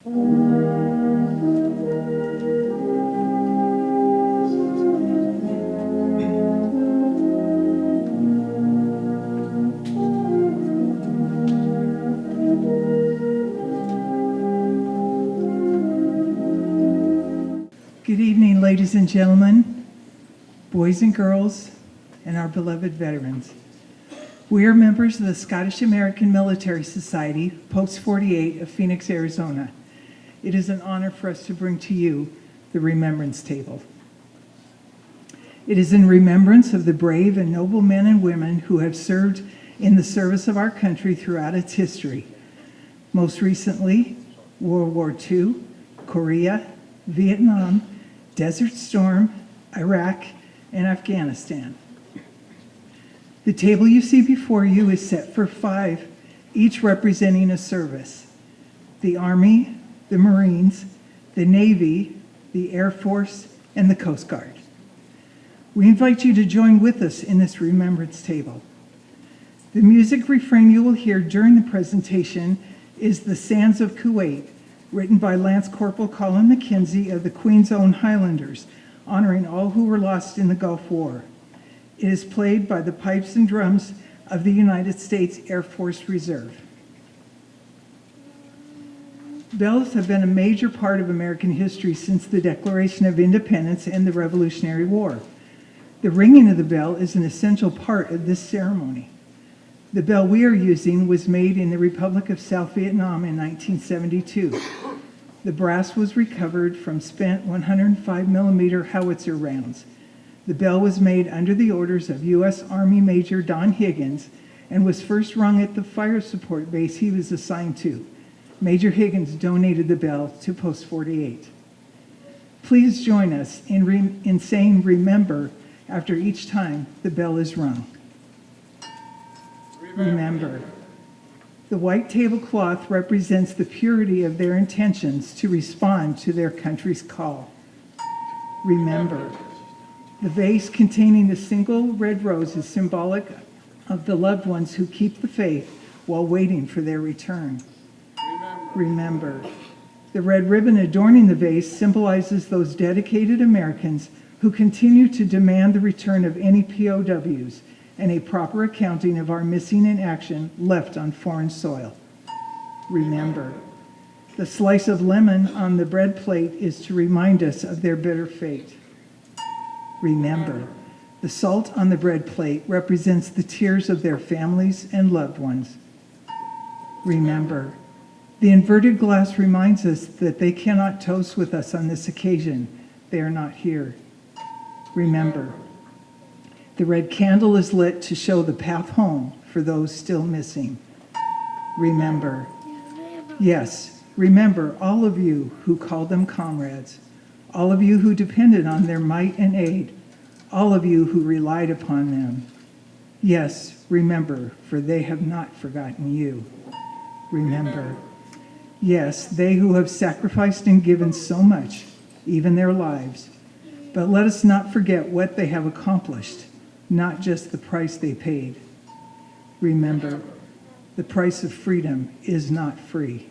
Good evening, ladies and gentlemen, boys and girls, and our beloved veterans. We are members of the Scottish American Military Society, Post 48 of Phoenix, Arizona. It is an honor for us to bring to you the Remembrance Table. It is in remembrance of the brave and noble men and women who have served in the service of our country throughout its history. Most recently, World War II, Korea, Vietnam, Desert Storm, Iraq, and Afghanistan. The table you see before you is set for 5, each representing a service: the Army, the Marines, the Navy, the Air Force, and the Coast Guard. We invite you to join with us in this remembrance table. The music refrain you will hear during the presentation is "The Sands of Kuwait," written by Lance Corporal Colin McKenzie of the Queen's Own Highlanders, honoring all who were lost in the Gulf War. It is played by the pipes and drums of the United States Air Force Reserve. Bells have been a major part of American history since the Declaration of Independence and the Revolutionary War. The ringing of the bell is an essential part of this ceremony. The bell we are using was made in the Republic of South Vietnam in 1972. The brass was recovered from spent 105 millimeter howitzer rounds. The bell was made under the orders of U.S. Army Major Don Higgins and was first rung at the fire support base he was assigned to. Major Higgins donated the bell to Post 48. Please join us in saying "remember" after each time the bell is rung. Remember. The white tablecloth represents the purity of their intentions to respond to their country's call. Remember. The vase containing the single red rose is symbolic of the loved ones who keep the faith while waiting for their return. Remember. The red ribbon adorning the vase symbolizes those dedicated Americans who continue to demand the return of any POWs and a proper accounting of our missing in action left on foreign soil. Remember. The slice of lemon on the bread plate is to remind us of their bitter fate. Remember. The salt on the bread plate represents the tears of their families and loved ones. Remember. The inverted glass reminds us that they cannot toast with us on this occasion. They are not here. Remember. The red candle is lit to show the path home for those still missing. Remember. Yes, remember all of you who called them comrades, all of you who depended on their might and aid, all of you who relied upon them. Yes, remember, for they have not forgotten you. Remember. Yes, they who have sacrificed and given so much, even their lives. But let us not forget what they have accomplished, not just the price they paid. Remember, the price of freedom is not free.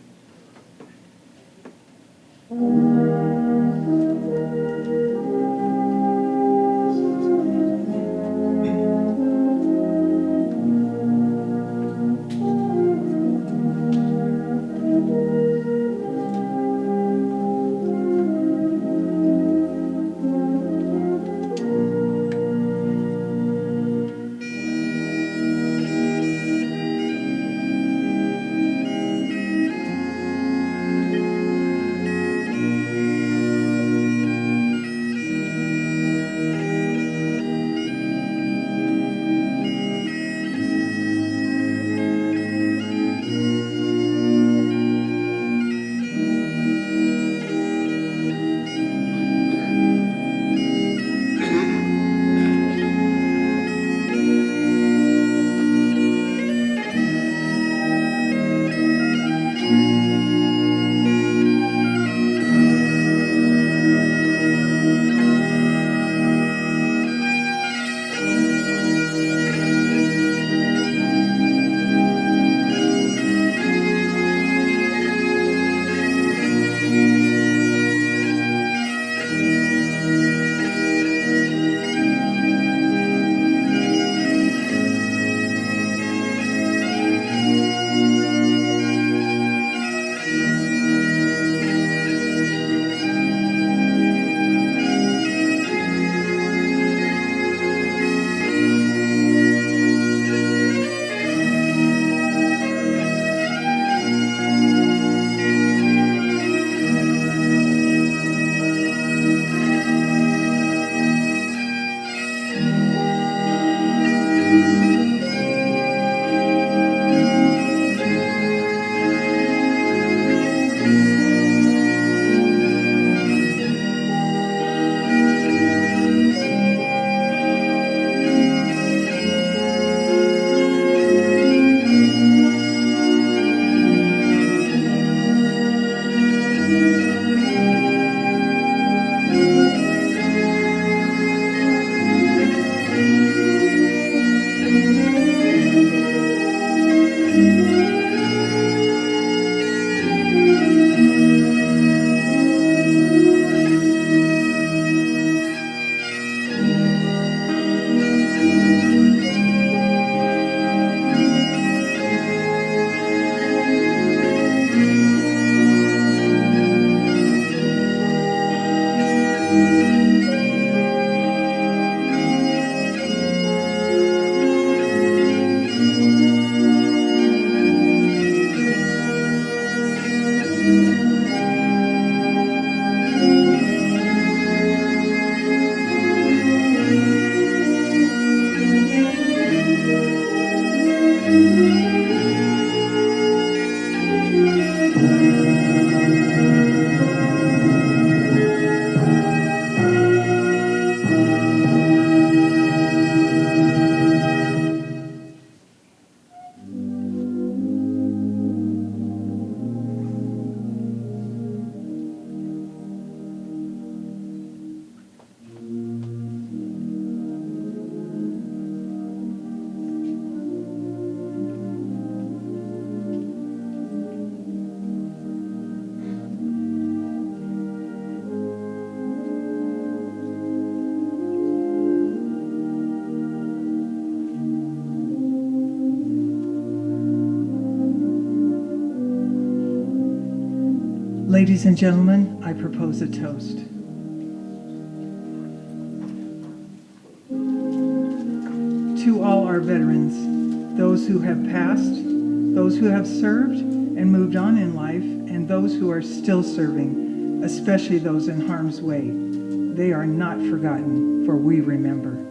Ladies and gentlemen, I propose a toast. To all our veterans, those who have passed, those who have served and moved on in life, and those who are still serving, especially those in harm's way. They are not forgotten, for we remember.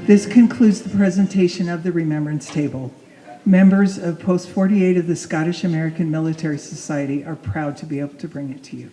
This concludes the presentation of the Remembrance Table. Members of Post 48 of the Scottish American Military Society are proud to be able to bring it to you.